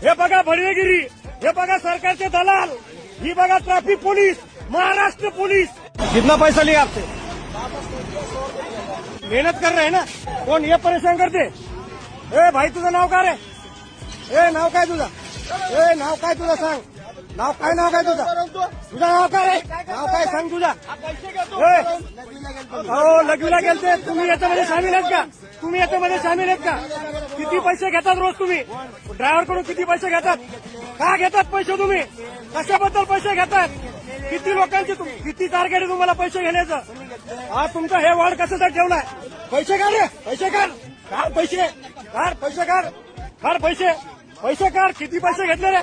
हे बघा भडवेगिरी, हे बघा सरकारचे दलाल, ही बघा ट्रॅफिक पोलीस, महाराष्ट्र पुलिस। कितना पैसा लिया आपसे? मेहनत कर रहे हैं ना, कोण ये परेशान करते? ए भाई तुझं नाव काय रे? ए नाव काय तुझं? ए नाव काय तुझं सांग? नाव काय तुझं? तुझं नाव काय रे? नाव काय सांग तुझा? हो लघवीला गेलते, तुम्ही याच्यामध्ये सामील आहेत का? तुम्ही याच्यामध्ये सामील आहेत का? किती पैसे घेतात रोज तुम्ही? ड्रायव्हर कडून किती पैसे घेतात? का घेतात पैसे तुम्ही? कशाबद्दल पैसे घेतात? किती लोकांची किती टार्गेट आहे तुम्हाला पैसे घेण्याचं? हा तुमचा हे वॉर्ड कशासाठी ठेवलाय? पैसे काढ रे, पैसे काढ, काढ पैसे, काढ पैसे, काढ पैसे, पैसे काढ। किती पैसे घेतले रे?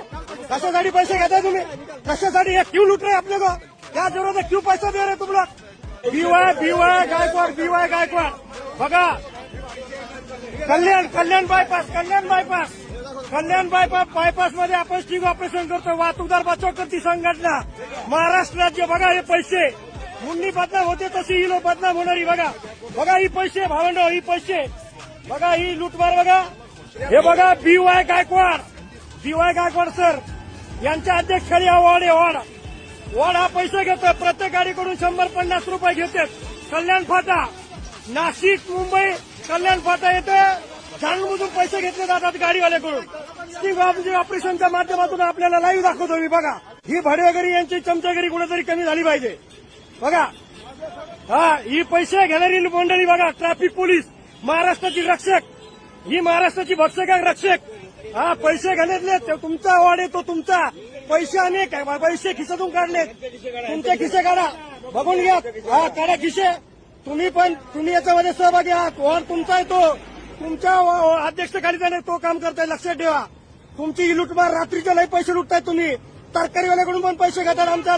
कशासाठी पैसे घेताय तुम्ही? कशासाठी? हे क्यों लूट रहे अपने को? क्या जरूरत है? क्यों पैसा दे रहे तुम लोग? बीवाय गायकवाड बघा, कल्याण बायपास मध्ये आपण स्टिंग ऑपरेशन करतो। वाहतूकदार बचाव करती संघटना महाराष्ट्र राज्य। बघा हे पैसे, मुंडी बदनाम होते तशी ही लोक बदनाम होणारी। बघा ही पैसे भावंड, ही पैसे बघा, ही लूटमार बघा। हे बघा बीवाय गायकवाड सर यांच्या अध्यक्षाखाली हा वॉर्ड आहे। वॉर्ड हा पैसे घेतो, प्रत्येक गाडीकडून 150 रुपये घेतात। कल्याण फाटा, नाशिक मुंबई कल्याण फाटा येते, जाणून पैसे घेतले जातात गाडीवाल्याकडून। स्टिंग ऑपरेशनच्या माध्यमातून आपल्याला लाईव्ह दाखवतो मी। बघा ही भडवेगिरी यांची चमचागिरी कुठेतरी कमी झाली पाहिजे। बघा हा ही पैसे घेणारी मंडळी बघा, ट्रॅफिक पोलीस महाराष्ट्राची रक्षक, ही महाराष्ट्राची भक्षक रक्षक। हा पैसे घेण्यातले तुमचा वॉर्ड आहे, तो तुमचा पैसे अनेक पैसे खिशातून काढलेत, तुमचे खिसे काढा, बघून घ्या। हा काढा खिसे, तुम्ही याच्यामध्ये सहभागी आहात। वॉर्ड तुमचा आहे, तो तुमच्या अध्यक्षाखाली त्याने तो काम करताय, लक्षात ठेवा। तुमची लुटमार, रात्रीच्या लई पैसे लुटताय तुम्ही, तरकारीवाल्याकडून पण पैसे घेतात आमच्याला।